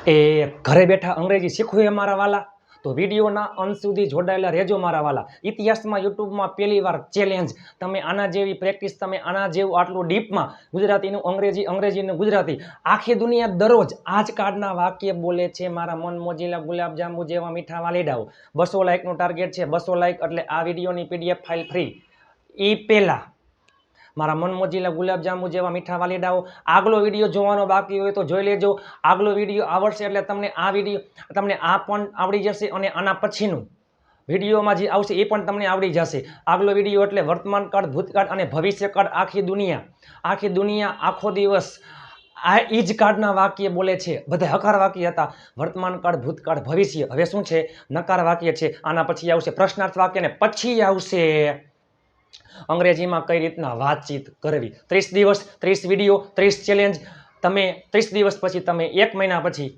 એ ઘરે બેઠા અંગ્રેજી શીખવું એ મારા વાલા, તો વિડીયોના અંત સુધી જોડાયેલા રહેજો મારા વાલા. ઇતિહાસમાં યુટ્યુબમાં પહેલી વાર ચેલેન્જ, તમે આના જેવી પ્રેક્ટિસ, તમે આના જેવું આટલું ડીપમાં ગુજરાતીનું અંગ્રેજી, અંગ્રેજીનું ગુજરાતી, આખી દુનિયા દરરોજ આ જ કાર્ડના વાક્ય બોલે છે. મારા મન મોજીલા ગુલાબજાંબુ જેવા મીઠા વાલીડાઓ. 200 લાઇકનું ટાર્ગેટ છે. 200 લાઇક એટલે આ વિડીયોની PDF ફાઇલ ફ્રી. એ પહેલા મારા મન મોજીલા ગુલાબજાંબુ જેવા મીઠા વાલીડાઓ, આગલો વિડીયો જોવાનો બાકી હોય તો જોઈ લેજો. આગલો વિડીયો આવડશે એટલે તમને આ વિડીયો, તમને આ પણ આવડી જશે અને આના પછીનું વિડીયોમાં જે આવશે એ પણ તમને આવડી જશે. આગલો વિડીયો એટલે વર્તમાન કાળ, ભૂતકાળ અને ભવિષ્યકાળ, આખી દુનિયા આખો દિવસ આ એ જ કાર્ડના વાક્ય બોલે છે. બધા હકાર વાક્ય હતા, વર્તમાન કાળ, ભૂતકાળ, ભવિષ્ય. હવે શું છે? નકાર વાક્ય છે. આના પછી આવશે પ્રશ્નાર્થ વાક્ય ને પછી આવશે અંગ્રેજીમાં કઈ રીતના વાતચીત કરવી. 30 દિવસ, 30 વિડીયો, 30 ચેલેન્જ. તમે 30 દિવસ પછી, તમે 1 મહિના પછી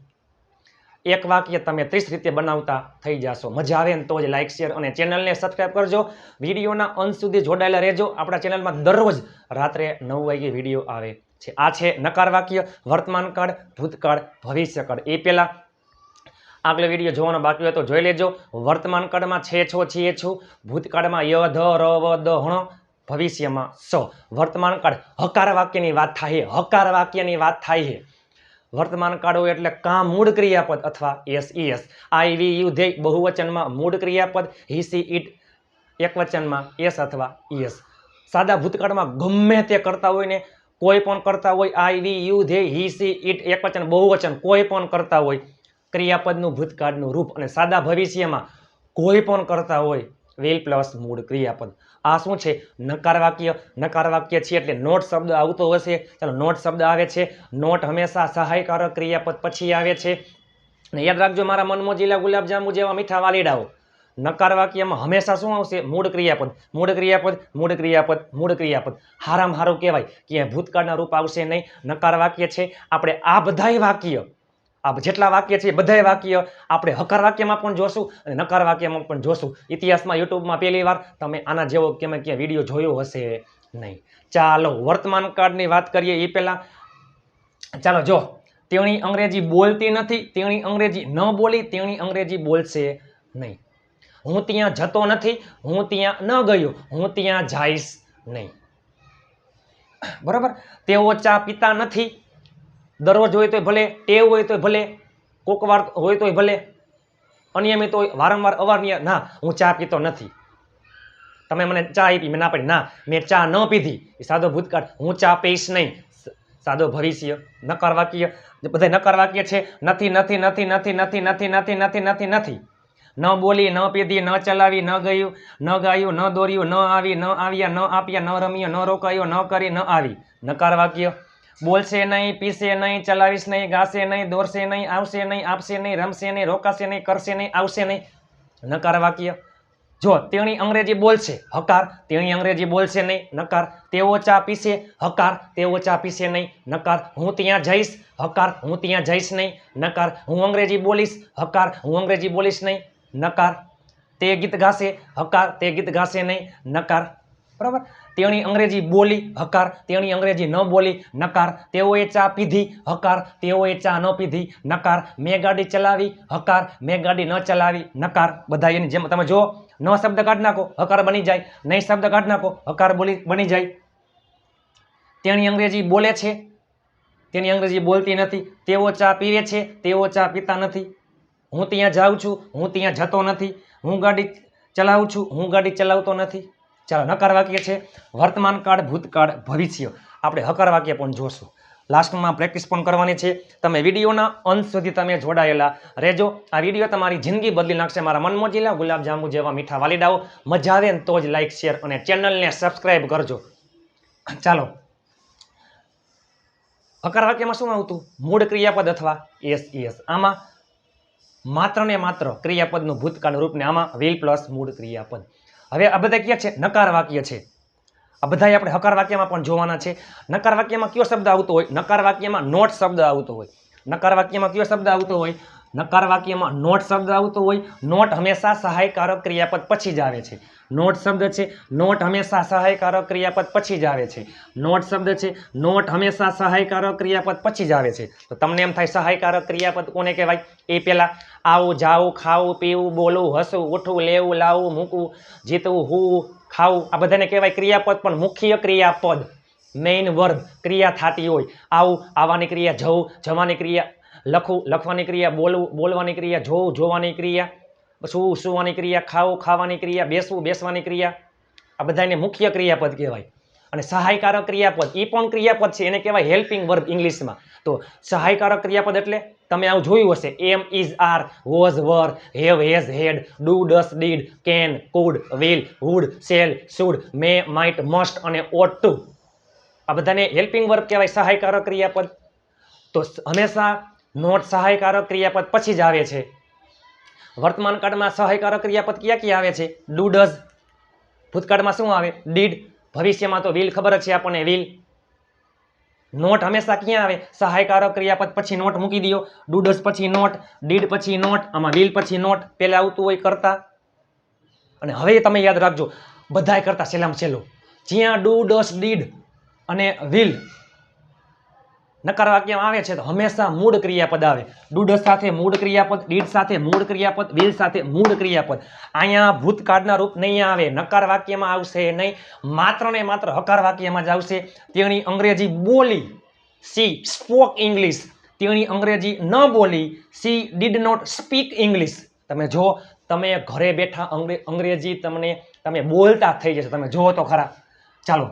એક વાક્ય તમે 30 રીતે બનાવતા થઈ જશો. મજા આવે ને તો જ લાઈક, શેર અને ચેનલને સબસ્ક્રાઈબ કરજો. વિડીયોના અંત સુધી જોડાયેલા રહેજો. આપણા ચેનલમાં દરરોજ રાત્રે 9 વાગે વિડીયો આવે છે. આ છે નકાર વાક્ય, વર્તમાન કાળ, ભૂતકાળ, ભવિષ્યકાળ. એ પહેલા આગલો વિડીયો જોવાનો બાકી હોય તો જોઈ લેજો. વર્તમાન કાળમાં છે, છો, છીએ, છું. ભૂતકાળમાં ય, ધ, ર, વ, દ, હણ. ભવિષ્યમાં સ. વર્તમાન કાળ હકાર વાક્યની વાત થાય. હકાર વાક્યની વાત થાય. વર્તમાન કાળ હોય એટલે કામ મૂળ ક્રિયાપદ અથવા S, ES. I, we, you, they બહુવચનમાં મૂળ ક્રિયાપદ, હી, સી, ઇટ એકવચનમાં એસ અથવા ઈએસ. સાદા ભૂતકાળમાં ગમે તે કરતા હોય ને, કોઈ પણ કરતા હોય, I, we, you, they, he, she, it એકવચન, બહુવચન, કોઈ પણ કરતા હોય, ક્રિયાપદનું ભૂતકાળનું રૂપ. અને સાદા ભવિષ્યમાં કોઈ પણ કરતા હોય, વિલ પ્લસ મૂળ ક્રિયાપદ. આ શું છે? નકાર વાક્ય. નકાર વાક્ય છે એટલે નોટ શબ્દ આવતો હશે. ચાલો, નોટ શબ્દ આવે છે. નોટ હંમેશા સહાયકારક ક્રિયાપદ પછી આવે છે. અને યાદ રાખજો મારા મનમોજીલા ગુલાબજાંબુ જેવા મીઠા વાલીડાઓ, નકાર વાક્યમાં હંમેશા શું આવશે? મૂળ ક્રિયાપદ. મૂળ ક્રિયાપદ, મૂળ ક્રિયાપદ, મૂળ ક્રિયાપદ. હારામ હારું કહેવાય કે ભૂતકાળના રૂપ આવશે નહીં. નકાર વાક્ય છે. આપણે આ બધાય વાક્ય, આ જેટલા વાક્ય છે બધાય વાક્ય આપણે હકાર વાક્યમાં પણ જોશું અને નકાર વાક્યમાં પણ જોશું. ઇતિહાસમાં યુટ્યુબમાં પહેલી વાર તમે આના જેવો ક્યાં વિડીયો જોયો હશે નહીં. ચાલો, વર્તમાન કાળની વાત કરીએ એ પહેલા ચાલો જો, તેણી અંગ્રેજી બોલતી નથી, તેણી અંગ્રેજી ન બોલી, તેણી અંગ્રેજી બોલશે નહીં. હું ત્યાં જતો નથી, હું ત્યાં ન ગયો, હું ત્યાં જઈશ નહીં. બરાબર. તેઓ ચા પીતા નથી. દરરોજ હોય તો ભલે, ટેવ હોય તો ભલે, કોક વાર હોય તો ભલે, અનિયમિત હોય, વારંવાર અવારનવાર, ના હું ચા પીતો નથી. તમે મને ચા આપી, મેં ના પાડી, ના મેં ચા ન પીધી. એ સાદો ભૂતકાળ. હું ચા પીશ નહીં, સાદો ભવિષ્ય. નકાર વાક્ય બધા નકાર વાક્ય છે. નથી, નથી, નથી, નથી, નથી, નથી, નથી, નથી, નથી, નથી. ન બોલી, ન પીધી, ન ચલાવી, ન ગયું, ન ગાયું, ન દોર્યું, ન આવી, ન આવ્યા, ન આપ્યા, ન રમ્યો, ન રોકાયો, ન કરી, ન આવી. નકાર વાક્ય. બોલશે નહીં, પીશે નહીં, ચલાવીશ નહીં, ગાશે નહીં, દોરશે નહીં, આવશે નહીં, આપશે નહીં, રમશે નહીં, રોકાશે નહીં, કરશે નહીં, આવશે નહીં. નકાર વાક્ય. જો, તેણી અંગ્રેજી બોલશે, હકાર. તેણી અંગ્રેજી બોલશે નહીં, નકાર. તેઓ ચા પીશે, હકાર. તેઓ ચા પીશે નહીં, નકાર. હું ત્યાં જઈશ, હકાર. હું ત્યાં જઈશ નહીં, નકાર. હું અંગ્રેજી બોલીશ, હકાર. હું અંગ્રેજી બોલીશ નહીં, નકાર. તે ગીત ગાશે, હકાર. તે ગીત ગાશે નહીં, નકાર. બરાબર. તેણી અંગ્રેજી બોલી, હકાર. તેણી અંગ્રેજી ન બોલી, નકાર. તેઓએ ચા પીધી, હકાર. તેઓએ ચા ન પીધી, નકાર. મેં ગાડી ચલાવી, હકાર. મેં ગાડી ન ચલાવી, નકાર. બધા એની જેમ તમે જો, ન શબ્દ કાઢી નાખો, હકાર બની જાય. નહીં શબ્દ કાઢી નાખો, હકાર બની જાય. તેણી અંગ્રેજી બોલે છે, તેની અંગ્રેજી બોલતી નથી. તેઓ ચા પીવે છે, તેઓ ચા પીતા નથી. હું ત્યાં જાઉં છું, હું ત્યાં જતો નથી. હું ગાડી ચલાવું છું, હું ગાડી ચલાવતો નથી. ચાલો, નકાર વાક્ય છે. વર્તમાન કાળ, ભૂતકાળ, ભવિષ્ય. આપણે હકાર વાક્ય પણ જોશું. લાસ્ટમાં પ્રેક્ટિસ પણ કરવાની છે. તમે વિડીયોના અંત સુધી તમે જોડાયેલા રહેજો. આ વિડીયો તમારી જિંદગી બદલી નાખશે. મારા મનમોજીલા ગુલાબજાંબુ જેવા મીઠા વાલીડાઓ, મજા આવે ને તો જ લાઈક, શેર અને ચેનલને સબસ્ક્રાઈબ કરજો. ચાલો, હકાર વાક્યમાં શું આવતું? મૂળ ક્રિયાપદ અથવા એસ, ઈએસ. આમાં માત્ર ને માત્ર ક્રિયાપદનું ભૂતકાળનું રૂપ ને આમાં વિલ પ્લસ મૂળ ક્રિયાપદ. હવે આ બધા ક્યાં છે? નકાર વાક્ય છે. આ બધા આપણે હકાર વાક્યમાં પણ જોવાના છે. નકાર વાક્યમાં કયો શબ્દ આવતો હોય? નકાર વાક્યમાં નોટ શબ્દ આવતો હોય. નકાર વાક્યમાં કયો શબ્દ આવતો હોય? નકાર વાક્યમાં નોટ શબ્દ આવતો હોય, નોટ હંમેશા સહાયકારક ક્રિયાપદ પછી જ આવે છે. નોટ શબ્દ છે, નોટ હંમેશા સહાયકારક ક્રિયાપદ પછી જ આવે છે. નોટ શબ્દ છે, નોટ હંમેશા સહાયકારક ક્રિયાપદ પછી જ આવે છે. તો તમને એમ થાય સહાયકારક ક્રિયાપદ કોને કહેવાય? એ પહેલા આવું, જાવું, ખાવું, પીવું, બોલવું, હસવું, ઉઠવું, લેવું, લાવવું, મૂકવું, જીતવું, હોવું, ખાવું, આ બધાને કહેવાય ક્રિયાપદ. પણ મુખ્ય ક્રિયાપદ, મેઇન વર્બ, ક્રિયા થતી હોય, આવું, આવવાની ક્રિયા, જવું, જવાની ક્રિયા, લખવું, લખવાની ક્રિયા, બોલવું, બોલવાની ક્રિયા, જોવું, જોવાની ક્રિયા, સૂવું, સૂવાની ક્રિયા, ખાવું, ખાવાની ક્રિયા, બેસવું, બેસવાની ક્રિયા, આ બધાને મુખ્ય ક્રિયાપદ કહેવાય. અને સહાયકારક ક્રિયાપદ એ પણ ક્રિયાપદ છે, એને કહેવાય હેલ્પિંગ વર્બ ઇંગ્લિશમાં. તો સહાયકારક ક્રિયાપદ એટલે તમે આવું જોયું હશે, am, is, are, was, were, have, has, had, do, does, did, can, could, will, would, shall, should, may, might, must અને ઓટ ટુ. આ બધાને હેલ્પિંગ વર્બ કહેવાય, સહાયકારક ક્રિયાપદ. તો હંમેશા નોટ સહાયકારક ક્રિયાપદ પછી જ આવે છે. વર્તમાન કાળમાં સહાયકારક ક્રિયાપદ ક્યાં ક્યાં આવે છે? Do, does. ભૂતકાળમાં શું આવે? ડીડ. ભવિષ્યમાં તો વિલ ખબર જ છે આપણને, વિલ. નોટ હંમેશા ક્યાં આવે? સહાયકારક ક્રિયાપદ પછી નોટ મૂકી દો. ડુ, ડઝ પછી નોટ, ડીડ પછી નોટ, આમાં વિલ પછી નોટ, પહેલા આવતું હોય કરતા. અને હવે તમે યાદ રાખજો, બધાય કરતા છેલ્લામાં છેલ્લું, જ્યાં ડુ, ડઝ, ડીડ અને વિલ નકાર વાક્યમાં આવે છે તો હંમેશા મૂળ ક્રિયાપદ આવે. ડુ, ડઝ સાથે મૂળ ક્રિયાપદ, ડીડ સાથે મૂળ ક્રિયાપદ, વિલ સાથે મૂળ ક્રિયાપદ. અહીંયા ભૂતકાળના રૂપ નહીં આવે, નકાર વાક્યમાં આવશે નહીં, માત્ર ને માત્ર હકાર વાક્યમાં જ આવશે. તેણી અંગ્રેજી બોલી, સી સ્પોક ઇંગ્લિશ. તેણી અંગ્રેજી ન બોલી, she did not speak English. તમે જો, તમે ઘરે બેઠા અંગ્રેજી તમે બોલતા થઈ જશે, તમે જુઓ તો ખરા. ચાલો,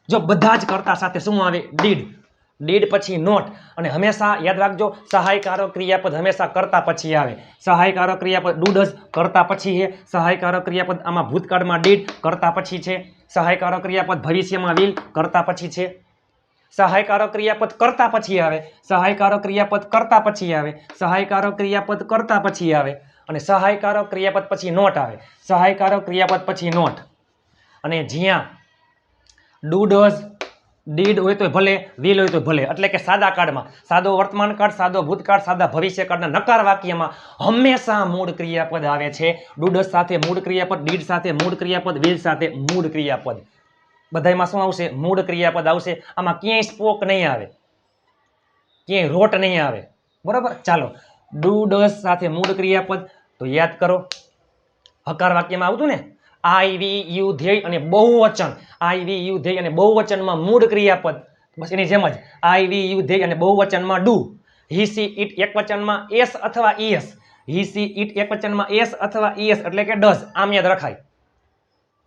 જો બધા જ કરતા સાથે શું આવે? ડીડ. ડીડ પછી નોટ. અને હંમેશા યાદ રાખજો, સહાયકારક ક્રિયાપદ હંમેશા કરતા પછી આવે. સહાયકારક ક્રિયાપદ ડુ, ડઝ કરતા પછી છે. સહાયકારક ક્રિયાપદ આમાં ભૂતકાળમાં ડીડ કરતા પછી છે. સહાયકારક ક્રિયાપદ ભવિષ્યમાં વિલ કરતા પછી છે. સહાયકારક ક્રિયાપદ કરતા પછી આવે. સહાયકારક ક્રિયાપદ કરતા પછી આવે. સહાયકારક ક્રિયાપદ કરતા પછી આવે. અને સહાયકારક ક્રિયાપદ પછી નોટ આવે. સહાયકારક ક્રિયાપદ પછી નોટ. અને જ્યાં ડુ, ડઝ, ડીડ હોય તો ભલે, વિલ હોય તો ભલે, એટલે કે સાદા કાળમાં, સાદો વર્તમાન કાળ, સાદો ભૂતકાળ, સાદા ભવિષ્યકાળના નકાર વાક્યમાં હંમેશા મૂળ ક્રિયાપદ આવે છે. ડુ, ડઝ સાથે મૂળ ક્રિયાપદ, ડીડ સાથે મૂળ ક્રિયાપદ, વિલ સાથે મૂળ ક્રિયાપદ. બધાયમાં શું આવશે? મૂળ ક્રિયાપદ આવશે. આમાં ક્યાંય સ્પોક નહીં આવે, ક્યાંય રોટ નહીં આવે. બરોબર? ચાલો, ડુ, ડઝ સાથે મૂળ ક્રિયાપદ તો યાદ કરો, હકાર વાક્યમાં આવતું ને, આઈ, વી, યુ, ધ્યેય અને બહુવચન. આઈ, વી, યુ, ધ્યેય અને બહુવચનમાં મૂળ ક્રિયાપદ, બસ એની જેમ જ આઈ, વી, યુ, ધ્યેય અને બહુવચનમાં ડુ. હી, સી, ઇટ એકવચનમાં એસ અથવા ઈએસ. હી, સી, ઇટ એકવચનમાં એસ અથવા ઈએસ એટલે કે ડઝ. આમ યાદ રખાય.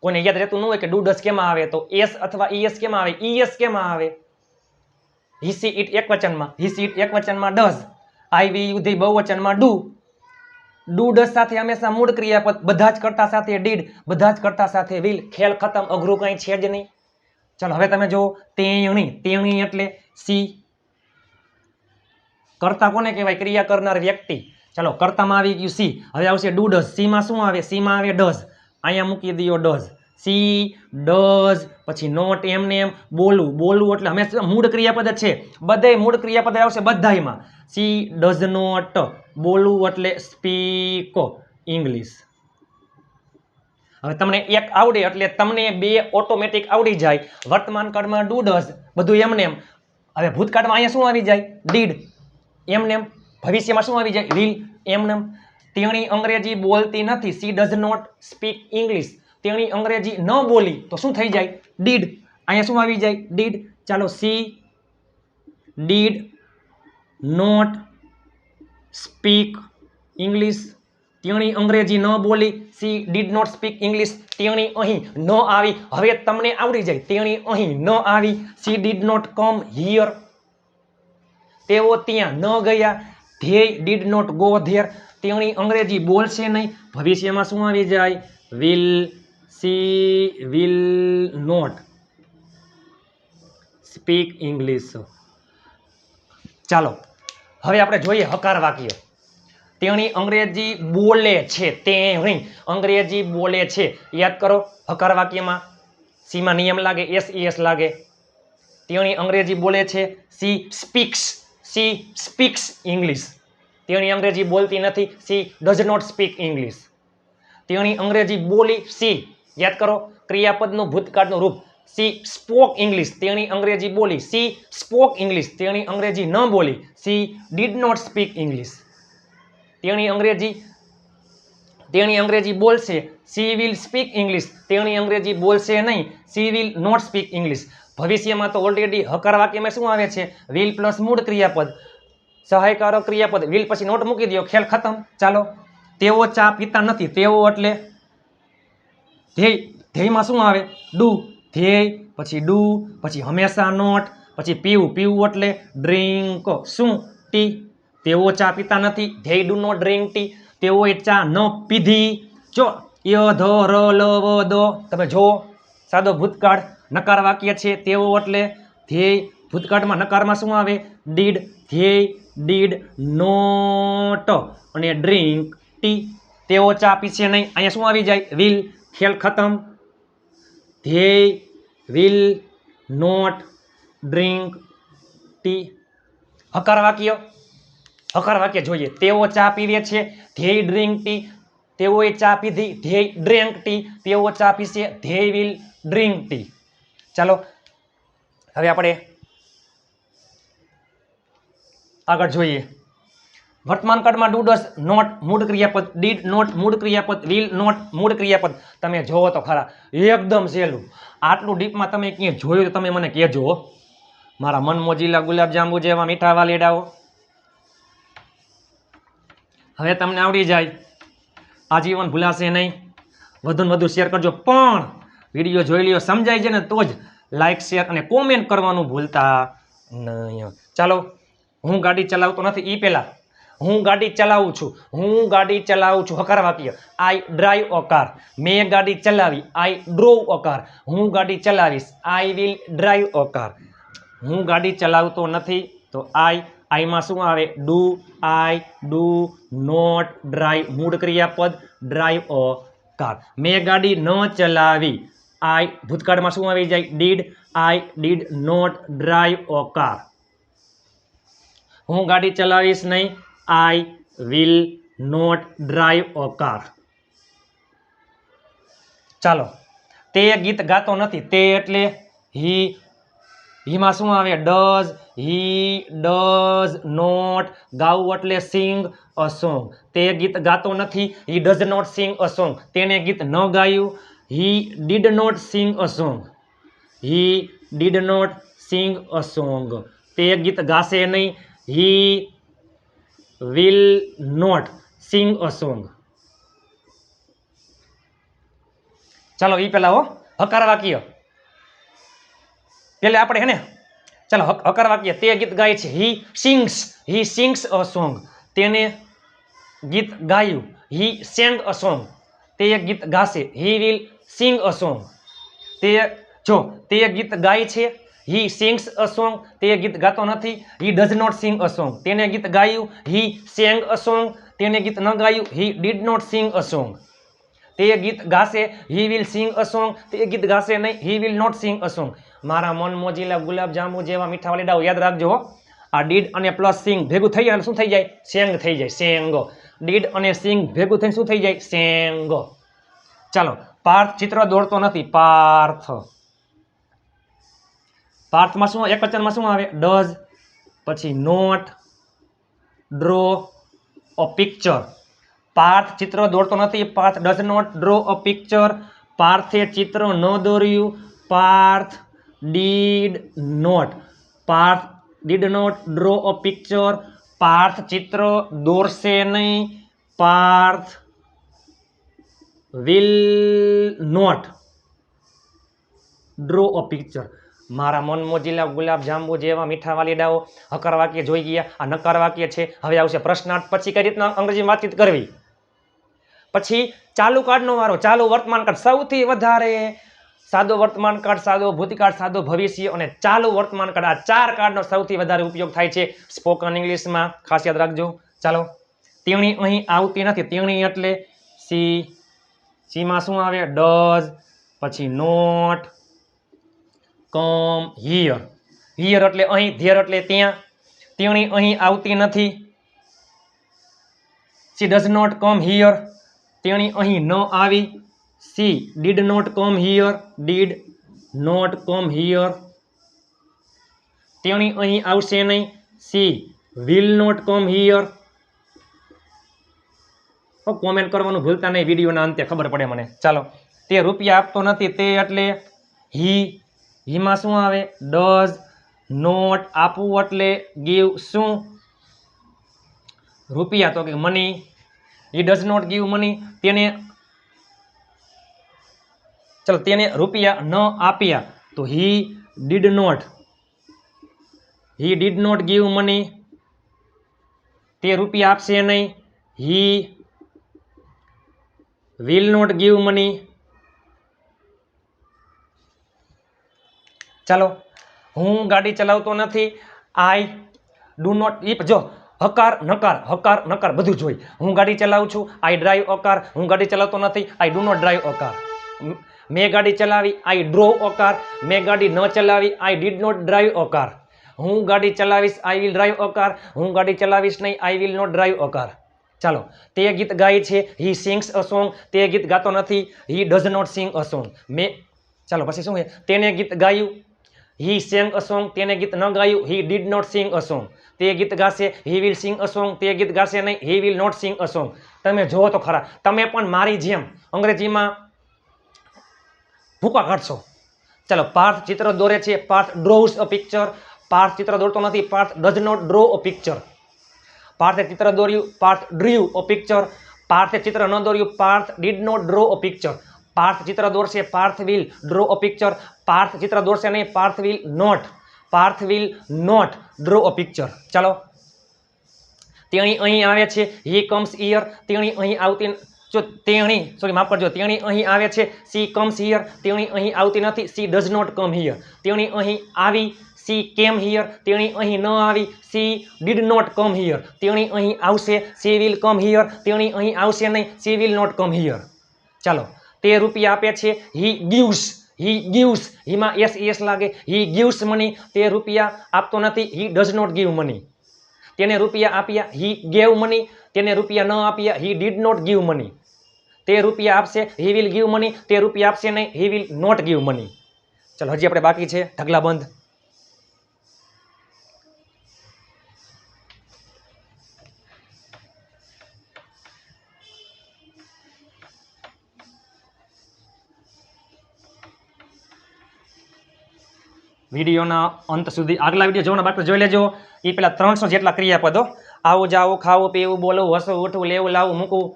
કોઈને યાદ રહેતું ન હોય કે ડુ, ડઝ કેમાં આવે, તો એસ અથવા ઈએસ કેમાં આવે, ઈએસ કેમાં આવે? હી, સી, ઇટ એકવચનમાં, હી, સી, ઇટ એકવચનમાં does. I, we, you, they બહુવચનમાં ડુ. ડુ, ડઝ સાથે હંમેશા મૂળ ક્રિયાપદ, બધા જ કરતા સાથે ડીડ, બધા જ કરતા સાથે વિલ. ખેલ ખતમ, અઘરું કંઈ છે જ નહીં. ચાલો હવે તમે જુઓ, તેણી. તેણી એટલે સી. કરતા કોને કહેવાય? ક્રિયા કરનાર વ્યક્તિ. ચાલો, કરતામાં આવી ગયું સી. હવે આવશે ડુ, ડઝ. સીમાં શું આવે? સીમાં આવે ડઝ. અહીંયા મૂકી દો ડઝ. સી, ડઝ, પછી નોટ, એમને એમ બોલવું. બોલવું એટલે હંમેશા મૂળ ક્રિયાપદ જ છે. બધાય મૂળ ક્રિયાપદ આવશે બધાયમાં. C does not. બોલવું એટલે સ્પીક ઇંગ્લિશ. હવે તમને એક આવડે એટલે તમને બે ઓટોમેટિક આવડી જાય. વર્તમાન કાળમાં ડુ, ડઝ, બધું એમને એમ. હવે ભૂતકાળમાં અહીંયા શું આવી જાય? ડીડ, એમને એમ. ભવિષ્યમાં શું આવી જાય? વિલ, એમને એમ. તેણી અંગ્રેજી બોલતી નથી, she does not speak English. તેણી અંગ્રેજી ન બોલી તો શું થઈ જાય? ડીડ. અહીંયા શું આવી જાય? ડીડ. ચાલો, she did not speak English. તેણી અંગ્રેજી ન બોલી, she did not speak English. તેણી અહીં ન આવી. હવે તમને આવડી જાય, તેણી અહીં ન આવી, she did not come here. તેઓ ત્યાં ન ગયા, ધ્યેય ડીડ નોટ ગો ધેર. તેણી અંગ્રેજી બોલશે નહીં. ભવિષ્યમાં શું આવી જાય? Will, she will not speak English. ચાલો હવે આપણે જોઈએ હકાર વાક્ય. તેણી અંગ્રેજી બોલે છે. તેણી અંગ્રેજી બોલે છે. યાદ કરો, હકાર વાક્યમાં સીમાં નિયમ લાગે, એસ, એસ લાગે. તેણી અંગ્રેજી બોલે છે. She speaks. She speaks English. તેણી અંગ્રેજી બોલતી નથી. She does not speak English. તેણી અંગ્રેજી બોલી. સી યાદ કરો ક્રિયાપદનું ભૂતકાળનું રૂપ. She spoke English. તેણી અંગ્રેજી બોલી. She spoke English. તેણી અંગ્રેજી ન બોલી. She did not speak English. તેણી અંગ્રેજી બોલશે. She will speak English. તેણી અંગ્રેજી બોલશે નહીં. She will not speak English. ભવિષ્યમાં તો ઓલરેડી હકાર વાક્યમાં શું આવે છે? વિલ પ્લસ મૂળ ક્રિયાપદ, સહાયકારક ક્રિયાપદ, વિલ પછી નોટ મૂકી દો, ખેલ ખતમ. ચાલો, તેઓ ચા પીતા નથી. તેઓ એટલે ધ્યેય. ધ્યેયમાં શું આવે? ડુ. ધ્યેય પછી ડુ પછી હંમેશા નોટ પછી પીવું. પીવું એટલે ડ્રિંક. શું? ટી. તેઓ ચા પીતા નથી. ધ્યેય ડુ નોટ ડ્રિંક ટી. તેઓએ ચા ન પીધી. જો ય ધ ર લ વ દ તમે જો સાદો ભૂતકાળ નકાર વાક્ય છે. તેઓ એટલે ધ્યેય. ભૂતકાળમાં નકારમાં શું આવે? ડીડ. ધ્યેય ડીડ નોટ અને ડ્રિંક ટી. તેઓ ચા પીશે નહીં. અહીંયા શું આવી જાય? વિલ. ખેલ ખતમ. ધ્યેય વિલ નોટ ડ્રિંક ટી. હકાર વાક્ય. હકાર વાક્ય જોઈએ. તેઓ ચા પીવે છે. ધ્યેય ડ્રિંક ટી. તેઓએ ચા પીધી. ધ્યેય ડ્રિંક ટી. તેઓ ચા પીશે. ધ્યેય વિલ ડ્રિંક ટી. ચાલો, હવે આપણે આગળ જોઈએ. વર્તમાન કાળમાં ડુ ડઝ નોટ મૂળ ક્રિયાપદ, ડીડ નોટ મૂળ ક્રિયાપદ, વિલ નોટ મૂળ ક્રિયાપદ. તમે જોવો તો ખરા, એકદમ સહેલું. આટલું ડીપમાં તમે ક્યાંય જોયું તો તમે મને કહેજો. મારા મન મોજીલા ગુલાબજાંબુ જેવા મીઠા વાલીડાઓ. હવે તમને આવડી જાય. આજીવન ભૂલાશે નહીં. વધુ ને વધુ શેર કરજો. પણ વિડીયો જોઈ લ્યો, સમજાય છે ને તો જ લાઈક શેર અને કોમેન્ટ કરવાનું ભૂલતા નહીં. ચાલો, હું ગાડી ચલાવતો નથી. એ પહેલા હું ગાડી ચલાવું છું. હું ગાડી ચલાવું છું. હકાર વાક્ય. I drive a car. મેં ગાડી ચલાવી. I drove a car. હું ગાડી ચલાવીશ. I will drive a car. હું ગાડી ચલાવતો નથી તો આઈમાં શું આવે? Do. I do not drive મૂળ ક્રિયાપદ ડ્રાઈવ અ કાર. મેં ગાડી ન ચલાવી. આઈ ભૂતકાળમાં શું આવી જાય? Did. I did not drive a car. હું ગાડી ચલાવીશ નહીં. I will not drive a car. ચાલો, તે ગીત ગાતો નથી. તે એટલે હી. હીમાં શું આવે? ડઝ. He does not. ગાવું એટલે સિંગ અ સોંગ. તે ગીત ગાતો નથી. He does not sing a song. તેણે ગીત ન ગાયું. He did not sing a song. He did not sing a song. તે ગીત ગાશે નહીં. He will not sing a song. ચાલો, એ પેલા હો હકાર વાક્ય પેલે આપણે હે ને. ચાલો, હકાર વાક્ય. તે ગીત ગાય છે. He sings a song. તેને ગીત ગાયું. He sang a song. તે ગીત ગાશે. He will sing a song. તે ગીત ગાય છે. He sings a song. તે ગીત ગાતો નથી. He does not sing a song. તેને ગીત ગાયું. He sang a song. તેને ગીત ન ગાયું. He did not sing a song. તે ગીત ગાશે. He will sing a song. તે ગીત ગાશે નહીં. He will not sing a song. મારા મન મોજીલા ગુલાબજાંબુ જેવા મીઠા વાલીડાઓ યાદ રાખજો. આ ડીડ અને પ્લસ સિંગ ભેગું થઈ જાય શું થઈ જાય? સેંગ થઈ જાય. સેંગ. ડીડ અને સિંગ ભેગું થઈને શું થઈ જાય? સેંગ. ચાલો, પાર્થ ચિત્ર દોરતો નથી. પાર્થ. પાર્થમાં શું? એકવચનમાં શું આવે? ડઝ પછી not draw a picture. Parth ચિત્ર દોરતો નથી. Parth does not draw a picture. પાર્થે ચિત્ર ન દોર્યું. Parth did not. Parth did not draw a picture. Parth ચિત્ર દોરશે નહીં. Parth will not draw a picture. મારા મન મોજીલા ગુલાબજાંબુ જેવા મીઠા વાલીડાઓ. હકાર વાક્ય જોઈ ગયા. આ નકાર વાક્ય છે. હવે આવશે પ્રશ્નાર્થ. પછી કઈ રીતના અંગ્રેજીમાં વાતચીત કરવી. પછી ચાલુ કાળનો વારો. ચાલુ વર્તમાન કાળ. સૌથી વધારે સાદો વર્તમાન કાળ, સાદો ભૂતકાળ, સાદો ભવિષ્ય અને ચાલુ વર્તમાન કાળ. આ 4 કાળનો સૌથી વધારે ઉપયોગ થાય છે સ્પોકન ઇંગ્લિશમાં. ખાસ યાદ રાખજો. ચાલો, તેણી અહીં આવતી નથી. તેણી એટલે સી. સીમાં શું આવે? ડઝ પછી નોટ કમ હિયર. હિયર એટલે અહીં. ધેર એટલે ત્યાં. તેણી અહીં આવતી નથી. She does not come here, તેણી અહીં ન આવી. She did not come here, did not come here, તેણી અહીં આવશે નહીં. She will not come here. Comment કરવાનું ભૂલતા નહીં, વિડીયોના અંતે ખબર પડે મને. ચાલો, તે રૂપિયા આપતો નથી, તે એટલે હીમાં શું આવે? Does not. આપવું એટલે ગીવ. શું? રૂપિયા, તો કે money. He does not give money. તેને ચલો તેને રૂપિયા ન આપ્યા, તો he did not give money. તે રૂપિયા આપશે નહીં. He will not give money. ચાલો, હું ગાડી ચલાવતો નથી. I do not. જો હકાર નકાર બધું જોઈ. હું ગાડી ચલાવું છું. I drive a car. હું ગાડી ચલાવતો નથી. I do not drive a car. મેં ગાડી ચલાવી. I drove a car. મેં ગાડી ન ચલાવી. I did not drive a car. હું ગાડી ચલાવીશ. I will drive a car. હું ગાડી ચલાવીશ નહીં. I will not drive a car. ચાલો, તે ગીત ગાય છે. He sings a song. તે ગીત ગાતો નથી. He does not sing a song. ચાલો પછી શું છે? તેને ગીત ગાયું. He sang a song. તેને ગીત ન ગાયું. He did not sing a song. તે ગીત ગાશે. He will sing a song. તે ગીત ગાશે નહીં. He will not sing a song. તમે જુઓ તો ખરા, તમે પણ મારી જેમ અંગ્રેજીમાં ભૂકા કાઢશો. ચાલો, પાર્થ ચિત્ર દોરે છે. Parth draws a picture. Parth ચિત્ર દોરતો નથી. Parth does not draw a picture. પાર્થે ચિત્ર દોર્યું. પાર્થ ડ્રીવ અ પિક્ચર. પાર્થે ચિત્ર ન દોર્યું. Parth did not draw a picture. Parth ચિત્ર દોરશે. Parth will draw a picture. Parth ચિત્ર દોરશે નહીં. Parth will not draw a picture. ચાલો, તેણી અહીં આવે છે. He comes here. તેણી અહીં આવતી. જો તેણી, સોરી માફ કરજો, તેણી અહીં આવે છે. She comes here. તેણી અહીં આવતી નથી. She does not come here. તેણી અહીં આવી. સી કેમ હિયર. તેણી અહીં ન આવી. She did not come here. તેણી અહીં આવશે. She will come here. તેણી અહીં આવશે નહીં. She will not come here. ચાલો, તે રૂપિયા આપે છે. હી ગીવ્સ. હીમાં એસ લાગે. He gives money. તે રૂપિયા આપતો નથી. He does not give money. તેને રૂપિયા આપ્યા. He gave money. તેને રૂપિયા ન આપ્યા. He did not give money. તે રૂપિયા આપશે. He will give money. તે રૂપિયા આપશે નહીં. He will not give money. ચાલો, હજી આપણે બાકી છે ઢગલાબંધ. વિડીયોના અંત સુધી આગલા વિડીયો જોવાના બાકી જોઈ લેજો. એ પેલા 300 જેટલા ક્રિયાપદો, આવું જાવું, ખાવું પીવું, બોલવું, હસવું, ઉઠવું, લેવું, લાવવું, મૂકવું,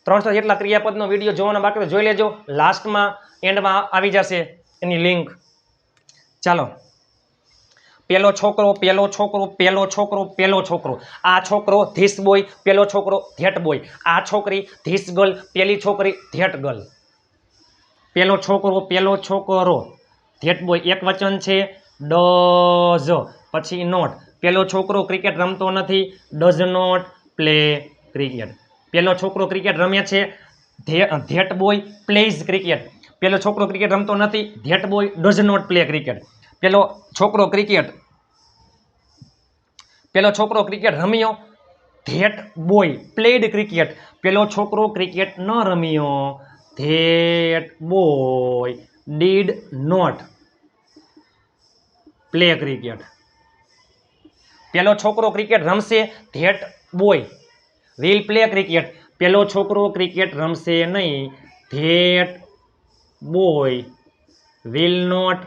300 જેટલા ક્રિયાપદનો વિડીયો જોવાના બાકી જોઈ લેજો. લાસ્ટમાં એન્ડમાં આવી જશે એની લિંક. ચાલો, પેલો છોકરો. આ છોકરો ધીસ બોય. પેલો છોકરો ધેટ બોય. આ છોકરી ધીસ ગર્લ. પેલી છોકરી ધેટ ગર્લ. પેલો છોકરો ધેટ બોય એક વચન છે. ડઝ પછી નોટ. પેલો છોકરો ક્રિકેટ રમતો નથી. Does not play cricket. પેલો છોકરો ક્રિકેટ રમે છે. That boy plays cricket. પેલો છોકરો ક્રિકેટ રમતો નથી. That boy does not play cricket. પેલો છોકરો ક્રિકેટ રમ્યો. That boy played cricket. પેલો છોકરો ક્રિકેટ ન રમ્યો. That boy did not play cricket. પેલો છોકરો ક્રિકેટ રમશે. That boy will play cricket. પેલો છોકરો ક્રિકેટ રમશે નહીં. That boy will not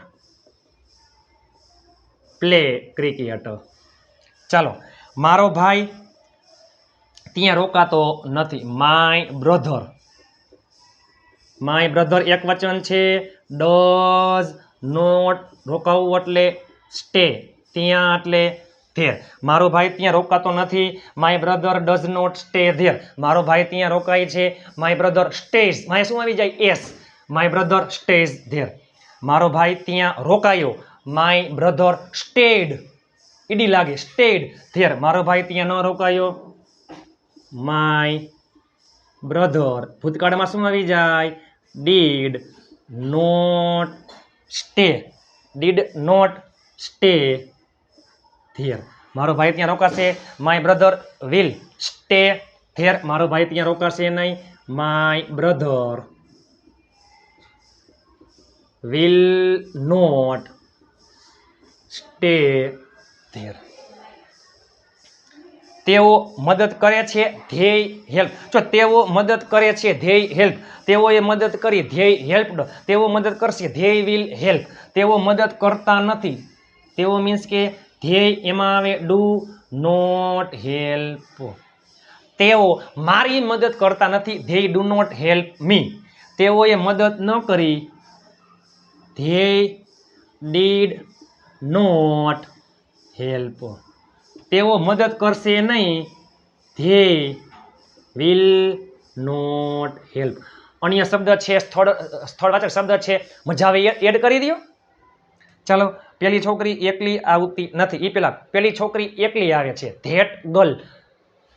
play cricket. ચાલો, મારો ભાઈ ત્યાં રોકાતો નથી. માય બ્રધર એક વચન છે. ડઝ નોટ રોકાવું એટલે સ્ટે. ત્યાં એટલે ધેર. મારો ભાઈ ત્યાં રોકાતો નથી. My brother does not stay there. મારો ભાઈ ત્યાં રોકાય છે. My brother stays. માય શું આવી જાય? S. My brother stays there. મારો ભાઈ ત્યાં રોકાયો. My brother stayed. ઈડી લાગે. Stayed there. મારો ભાઈ ત્યાં ન રોકાયો. માય બ્રધર ભૂતકાળમાં શું આવી જાય? Did not stay there. મારો ભાઈ ત્યાં રોકાશે. My brother will stay there મારો ભાઈ ત્યાં રોકાશે નહીં. My brother will not stay there. તેઓ મદદ કરે છે, ધ્યેય હેલ્પ. જો તેઓ મદદ કરે છે, ધ્યેય હેલ્પ. તેઓએ મદદ કરી, ધ્યેય હેલ્પડ. તેઓ મદદ કરશે, ધ્યેય વિલ હેલ્પ. તેઓ મદદ કરતા નથી. તેઓ મીન્સ કે ધ્યેય એમાં આવે ડુ નોટ હેલ્પ. તેઓ મારી મદદ કરતા નથી, ધ્યેય ડુ નોટ હેલ્પ મી. તેઓએ મદદ ન કરી, ધ્યેય ડીડ નોટ હેલ્પ. તેઓ મદદ કરશે નહીં, ધ્યેય વિલ નોટ હેલ્પ. અન્ય શબ્દ છે, સ્થળવાચક શબ્દ છે, મજા આવે એડ કરી દો. ચાલો, પેલી છોકરી એકલી આવતી નથી. એ પેલા પેલી છોકરી એકલી આવે છે, ધેટ ગર્લ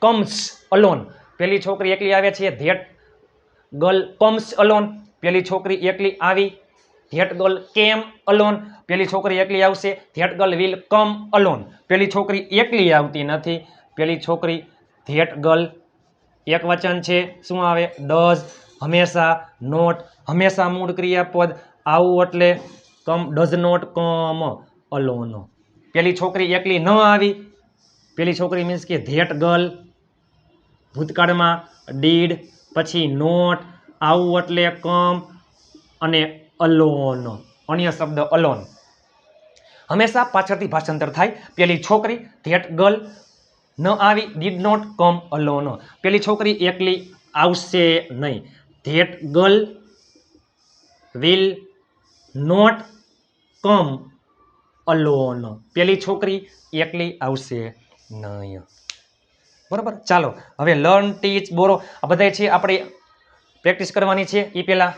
કમ્સ અલોન. પેલી છોકરી એકલી આવે છે, ધેટ ગર્લ કમ્સ અલોન. પેલી છોકરી એકલી આવી, ધેટ ગર્લ કેમ અલોન. પેલી છોકરી એકલી આવશે, that girl will come alone. પેલી છોકરી એકલી આવતી નથી. પેલી છોકરી ધેટ ગર્લ એક વચન છે, શું આવે? ડઝ. હંમેશા નોટ, હંમેશા મૂળ ક્રિયાપદ. આવું એટલે કમ, ડઝ નોટ કમ અલોન. પેલી છોકરી એકલી ન આવી. પેલી છોકરી મીન્સ કે ધેટ ગર્લ ભૂતકાળમાં ડીડ, પછી નોટ, આવું એટલે કમ, અને અલોન. અન્ય શબ્દ અલોન હંમેશા પાછળથી ભાષાંતર થાય. પેલી છોકરી ધેટ ગર્લ ન આવી, ડીડ નોટ કમ અલોન. પેલી છોકરી એકલી આવશે નહીં, that girl will not come alone. પેલી છોકરી એકલી આવશે નહીં. બરાબર. ચાલો હવે લર્ન, ટીચ, બોરો આ બધા છે આપણે પ્રેક્ટિસ કરવાની છે. એ પહેલા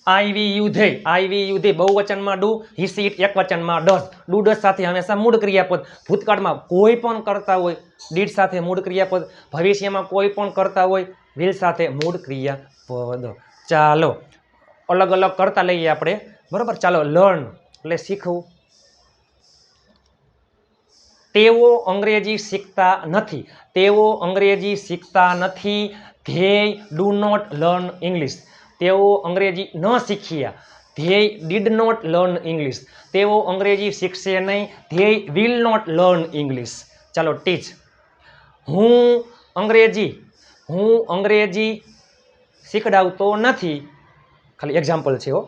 I we you they. I we you they બહુવચનમાં ડુ, હી સી ઇટ એક વચનમાં ડઝ. ડુ ડઝ સાથે હંમેશા મૂળ ક્રિયાપદ. ભૂતકાળમાં કોઈ પણ કરતા હોય, ડીડ સાથે મૂળ ક્રિયાપદ. ભવિષ્યમાં કોઈ પણ કરતા હોય, વિલ સાથે મૂળ ક્રિયાપદ. ચાલો અલગ અલગ કરતા લઈએ આપણે. બરાબર. ચાલો લર્ન એટલે શીખવું. તેઓ અંગ્રેજી શીખતા નથી. તેઓ અંગ્રેજી શીખતા નથી, ધ્યેય ડુ નોટ લર્ન ઇંગ્લિશ. તેઓ અંગ્રેજી ન શીખ્યા, ધ્યેય ડીડ નોટ લર્ન ઇંગ્લિશ. તેઓ અંગ્રેજી શીખશે નહીં, ધ્યેય વિલ નોટ લર્ન ઇંગ્લિશ. ચાલો ટીચ. હું અંગ્રેજી શીખડાવતો નથી. ખાલી એક્ઝામ્પલ છે હો.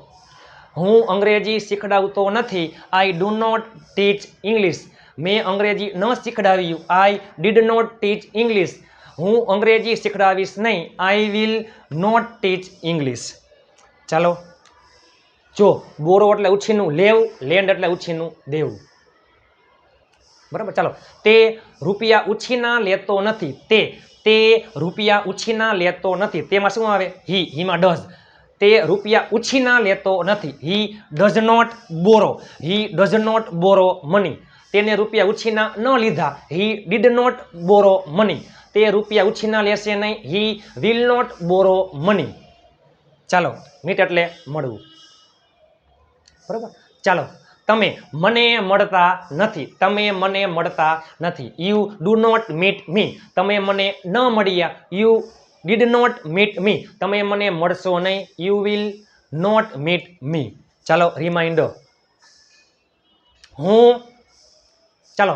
હું અંગ્રેજી શીખડાવતો નથી, I do not teach English. મેં અંગ્રેજી ન શીખડાવ્યું, I did not teach English. હું અંગ્રેજી શીખડાવીશ નહીં, I will not teach English. ચાલો જો બોરો એટલે ઉછીનું લેવું, લેન્ડ એટલે ઉછીનું દેવું. બરાબર. ચાલો તે રૂપિયા ઉછીના લેતો નથી. તે રૂપિયા ઉછીના લેતો નથી. તેમાં શું આવે? હીમાં ડઝ. તે રૂપિયા ઉછીના લેતો નથી, he does not borrow. He does not borrow money. તેને રૂપિયા ઉછીના ન લીધા, he did not borrow money. તે રૂપિયા ઉછીના લેશે નહીં, he will not borrow money. ચાલો મીટ એટલે મળવું. બરાબર. ચાલો તમે મને મળતા નથી. તમે મને મળતા નથી, you do not meet me. તમે મને ન મળ્યા, you did not meet me. તમે મને મળશો નહીં, you will not meet me. ચાલો રિમાઇન્ડર. ચાલો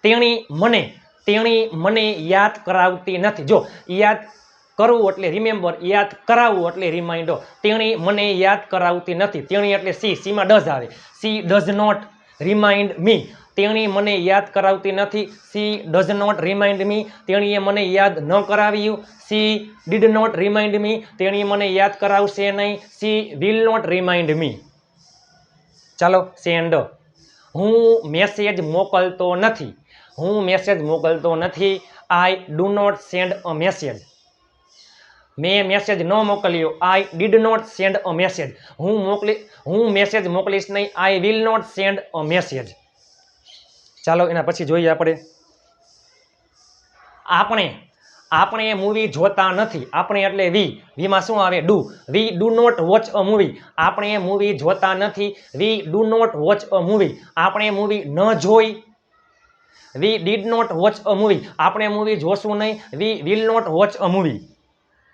તેણી મને યાદ કરાવતી નથી. જો યાદ કરવું એટલે રિમેમ્બર, યાદ કરાવવું એટલે રિમાઇન્ડર. તેણી મને યાદ કરાવતી નથી. તેણી એટલે સીમાં ડઝ આવે. સી ડઝ નોટ રિમાઇન્ડ મી. તેણી મને યાદ કરાવતી નથી, સી ડઝ નોટ રિમાઇન્ડ મી. તેણીએ મને યાદ ન કરાવ્યું, સી ડીડ નોટ રિમાઇન્ડ મી. તેણી મને યાદ કરાવશે નહીં, સી વિલ નોટ રિમાઇન્ડ મી. ચાલો સેન્ડ. હું મેસેજ મોકલતો નથી. હું મેસેજ મોકલતો નથી, I do not send a message. મેં મેસેજ ન મોકલ્યો, I did not send a message. હું મેસેજ મોકલીશ નહીં, I will not send a message. ચાલો એના પછી જોઈએ આપણે મૂવી જોતા નથી. આપણે એટલે વીમાં શું આવે? Do. We do not watch a movie. આપણે મૂવી જોતા નથી, we do not watch a movie. આપણે મૂવી ન જોઈ, we did not watch a movie, આપણે મૂવી જોશું નહીં. We will not watch a movie.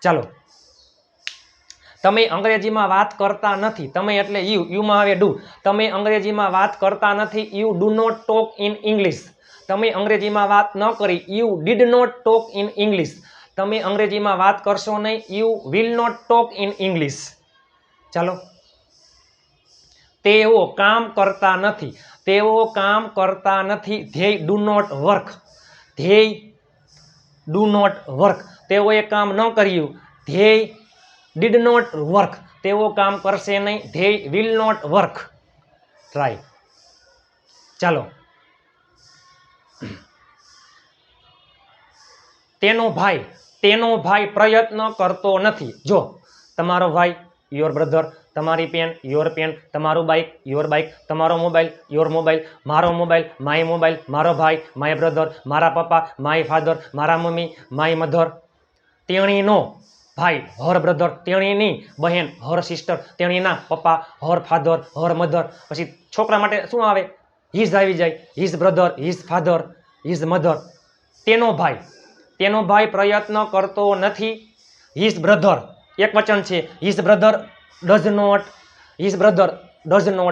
ચાલો, તમે અંગ્રેજીમાં વાત કરતા નથી. તમે એટલે યુમાં આવે ડુ. તમે અંગ્રેજીમાં વાત કરતા નથી. You do not talk in English. તમે અંગ્રેજીમાં વાત ન કરી. You did not talk in English. તમે અંગ્રેજીમાં વાત કરશો નહીં. You will not talk in English. ચાલો, તેઓ કામ કરતા નથી. તેઓ કામ કરતા નથી. They do not work. They do not work. તેઓએ કામ ન કર્યું. They did not work. તેઓ કામ કરશે નહીં. They will not work. Try. ચાલો, તેનો ભાઈ પ્રયત્ન કરતો નથી. જો તમારો ભાઈ યોર બ્રધર, તમારી પેન યોર પેન, તમારું બાઇક યોર બાઇક, તમારો મોબાઈલ યોર મોબાઈલ, મારો મોબાઈલ માય મોબાઈલ, મારો ભાઈ માય બ્રધર, મારા પપ્પા માય ફાધર, મારા મમ્મી માય મધર, તેણીનો ભાઈ હર બ્રધર, તેણીની બહેન હર સિસ્ટર, તેણીના પપ્પા હર ફાધર હર મધર. પછી છોકરા માટે શું આવે? હિઝ આવી જાય. His brother, his father, his mother. તેનો ભાઈ પ્રયત્ન કરતો નથી. હિઝ બ્રધર એક વચન છે. His brother does not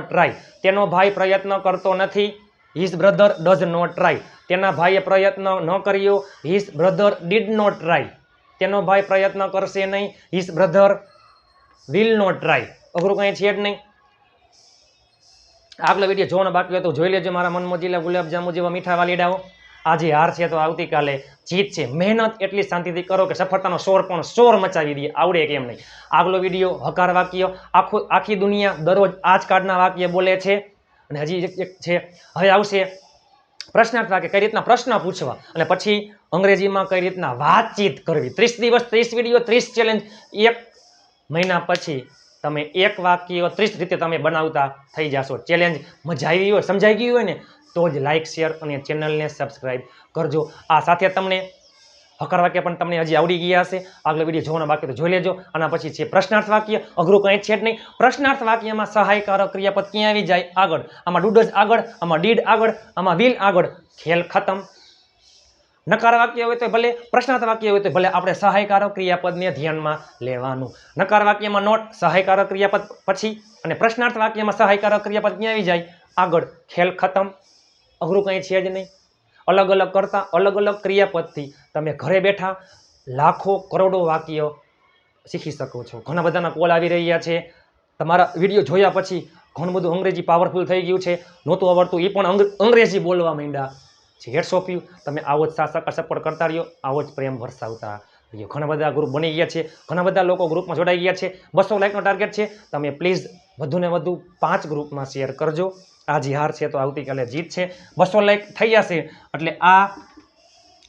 try. તેનો ભાઈ પ્રયત્ન કરતો નથી. His brother does not try. તેના ભાઈએ પ્રયત્ન ન કર્યો. His brother did not try. તેનો ભાઈ પ્રયત્ન કરશે નહીં. His brother will not try. અઘરું કંઈ છે જ નહીં. આગલો વિડીયો જોવાનો બાકી હોય તો જોઈ લેજો. મારા મનમોજીલા ગુલાબજાંબુ જેવા મીઠા વાલીડાઓ. આજે હાર છે તો આવતીકાલે જીત છે. મહેનત એટલી શાંતિથી કરો કે સફળતાનો શોર મચાવી દઈએ. આવડે કેમ નહીં. આગલો વિડીયો હકાર વાક્ય. આખી દુનિયા દરરોજ આ જ કાર્ડના વાક્ય બોલે છે. અને હજી એક છે, હવે આવશે પ્રશ્નાર્થ વાક્ય. કઈ રીતના પ્રશ્ન પૂછવા અને પછી અંગ્રેજીમાં કઈ રીતના વાતચીત કરવી. 30 દિવસ 30 વિડીયો 30 ચેલેન્જ. 1 મહિના પછી તમે એક વાક્ય 30 રીતે તમે બનાવતા થઈ જશો. ચેલેન્જ મજા આવી હોય, સમજાઈ ગયું હોય ને તો જ લાઇક શેર અને ચેનલને સબસ્ક્રાઈબ કરજો. આ સાથે તમને હકાર વાક્ય પણ તમને હજી આવડી ગયા હશે. આગલો વિડીયો જોવાનો બાકી તો જોઈ લેજો. આના પછી છે પ્રશ્નાર્થ વાક્ય. અઘરું કંઈ છે જ નહીં. પ્રશ્નાર્થ વાક્યમાં સહાયકારક ક્રિયાપદ ક્યાં આવી જાય? આગળ. આમાં ડુ ડઝ આગળ, આમાં ડીડ આગળ, આમાં વિલ આગળ. ખેલ ખતમ. નકાર વાક્ય હોય તો ભલે, પ્રશ્નાર્થ વાક્ય હોય તો ભલે, આપણે સહાયકારક ક્રિયાપદને ધ્યાનમાં લેવાનું. નકાર વાક્યમાં નોટ, સહાયકારક ક્રિયાપદ પછી, અને પ્રશ્નાર્થ વાક્યમાં સહાયકારક ક્રિયાપદ ક્યાં આવી જાય? આગળ. ખેલ ખતમ. અઘરું કંઈ છે જ નહીં. અલગ અલગ કરતા અલગ અલગ ક્રિયાપદથી તમે ઘરે બેઠા લાખો કરોડો વાક્ય શીખી શકો છો. ઘણા બધાના કોલ આવી રહ્યા છે. તમારા વિડીયો જોયા પછી ઘણું બધું અંગ્રેજી પાવરફુલ થઈ ગયું છે. નહોતું આવડતું એ પણ અંગ્રેજી બોલવા માંડ્યા છે. Heads of you. તમે આવો જ સપોર્ટ કરતા રહ્યો, આવો જ પ્રેમ વરસાવતા રહ્યો. ઘણા બધા ગ્રુપ બની ગયા છે. ઘણા બધા લોકો ગ્રુપમાં જોડાઈ ગયા છે. 200 લાઇકનો ટાર્ગેટ છે. તમે પ્લીઝ વધુને વધુ 5 ગ્રુપમાં શેર કરજો. આજે હાર છે તો આવતીકાલે જીત છે. 200 લાઇક થઈ જશે એટલે આ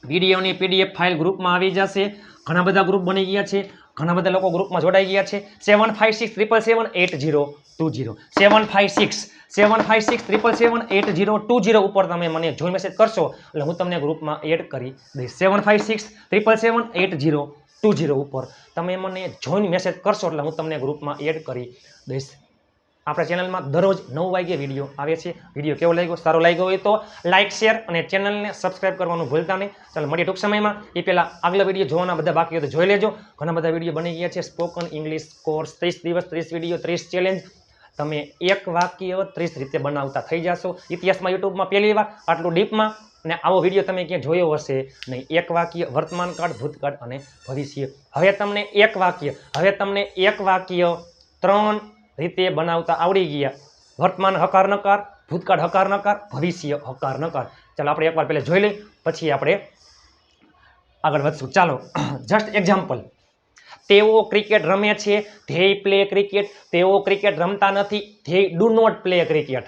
વિડીયોની PDF ફાઇલ ગ્રુપમાં આવી જશે. ઘણા બધા ગ્રુપ બની ગયા છે. ઘણા બધા લોકો ગ્રુપમાં જોડાઈ ગયા છે. 7567778020 7567778020 ઉપર તમે મને જોઈન મેસેજ કરશો એટલે હું તમને ગ્રુપમાં એડ કરી દઈશ. 7567778020 ઉપર તમે મને જોઈન મેસેજ કરશો એટલે હું તમને ગ્રુપમાં એડ કરી દઈશ. આપણા ચેનલમાં દરરોજ 9 વાગ્યે વિડીયો આવે છે. વિડીયો કેવો લાગ્યો? સારો લાગ્યો હોય તો લાઇક શેર અને ચેનલને સબસ્ક્રાઈબ કરવાનું ભૂલતા નહીં. ચાલો મળીએ ટૂંક સમયમાં. એ પહેલાં આગલા વિડીયો જોવાના બધા બાકી હોય તો જોઈ લેજો. ઘણા બધા વિડીયો બની ગયા છે. સ્પોકન ઇંગ્લિશ કોર્સ 30 દિવસ 30 વિડીયો 30 ચેલેન્જ. તમે એક વાક્ય 30 રીતે બનાવતા થઈ જશો. ઇતિહાસમાં યુટ્યુબમાં પહેલી વાર આટલું ડીપમાં અને આવો વિડીયો તમે ક્યાં જોયો હશે નહીં. એક વાક્ય વર્તમાન કાળ, ભૂતકાળ અને ભવિષ્ય. હવે તમને એક વાક્ય 3 રીતે બનાવતા આવડી ગયા. વર્તમાન હકાર નકાર, ભૂતકાળ હકાર નકાર, ભવિષ્ય હકાર નકાર. ચાલો આપણે એકવાર પહેલા જોઈ લઈએ પછી આપણે આગળ વધશું. ચાલો જસ્ટ એક્ઝામ્પલ. તેઓ ક્રિકેટ રમે છે. They play cricket. તેઓ ક્રિકેટ રમતા નથી. They do not play cricket.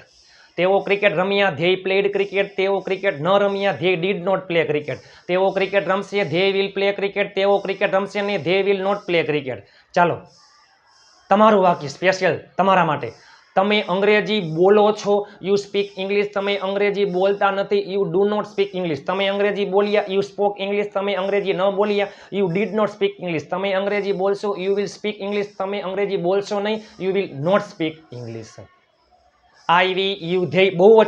તેઓ ક્રિકેટ રમ્યા. They played cricket. તેઓ ક્રિકેટ ન રમ્યા. They did not play cricket. તેઓ ક્રિકેટ રમશે. They will play cricket. તેઓ ક્રિકેટ રમશે નહીં. They will not play cricket. ચાલો તમારું વાક્ય સ્પેશિયલ તમારા માટે. તમે અંગ્રેજી બોલો છો. You speak English. તમે અંગ્રેજી બોલતા નથી. You do not speak English. તમે અંગ્રેજી બોલ્યા. You spoke English. તમે અંગ્રેજી ન બોલ્યા. You did not speak English. તમે અંગ્રેજી બોલશો. You will speak English. તમે અંગ્રેજી બોલશો નહીં. You will not speak English. I we you they બહુ જ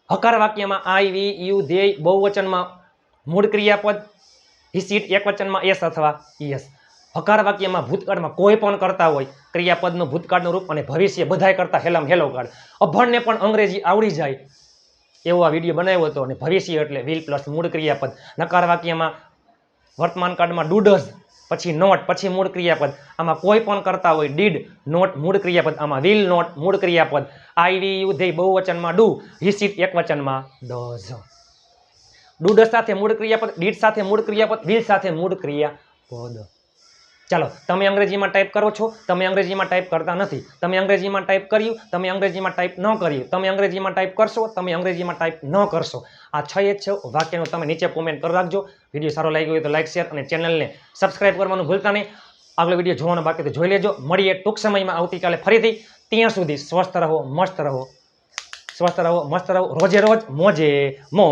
હકાર વાક્યમાં આઈ વી યુ ધ્યેય બહુવચનમાં મૂળ ક્રિયાપદ હિસ ઇટ એકવચનમાં એસ અથવા યસ. હકાર વાક્યમાં ભૂતકાળમાં કોઈ પણ કરતા હોય ક્રિયાપદનું ભૂતકાળનું રૂપ અને ભવિષ્ય બધાય કરતા હેલામ હેલો કાળ. અભણને પણ અંગ્રેજી આવડી જાય એવો આ વિડીયો બનાવ્યો હતો. અને ભવિષ્ય એટલે વિલ પ્લસ મૂળ ક્રિયાપદ. નકાર વાક્યમાં વર્તમાન કાળમાં ડુ ડઝ પછી નોટ પછી મૂળ ક્રિયાપદ. આમાં કોઈ પણ કરતા હોય ડીડ નોટ મૂળ ક્રિયાપદ. આમાં વિલ નોટ મૂળ ક્રિયાપદ. આઈ વી યુ ધ્યેય બહુવચનમાં ડુ હિસ ઇટ એકવચનમાં ડઝ. ડુ ડઝ સાથે મૂળ ક્રિયાપદ, ડીડ સાથે મૂળ ક્રિયાપદ, વિલ સાથે મૂળ ક્રિયાપદ. ચાલો તમે અંગ્રેજીમાં ટાઈપ કરો છો, તમે અંગ્રેજીમાં ટાઈપ કરતા નથી, તમે અંગ્રેજીમાં ટાઈપ કર્યું, તમે અંગ્રેજીમાં ટાઈપ ન કર્યું, તમે અંગ્રેજીમાં ટાઈપ કરશો, તમે અંગ્રેજીમાં ટાઈપ ન કરશો. આ 6 વાક્યનું તમે નીચે કોમેન્ટ કરી રાખજો. વિડીયો સારો લાગ્યો હોય તો લાઈક શેર અને ચેનલને સબસ્ક્રાઈબ કરવાનું ભૂલતા નહીં. આગલો વિડીયો જોવાનો બાકી તો જોઈ લેજો. મળીએ ટૂંક સમયમાં આવતીકાલે ફરીથી. ત્યાં સુધી સ્વસ્થ રહો, મસ્ત રહો, સ્વસ્થ રહો, મસ્ત રહો, રોજે રોજ મોજે મોજ.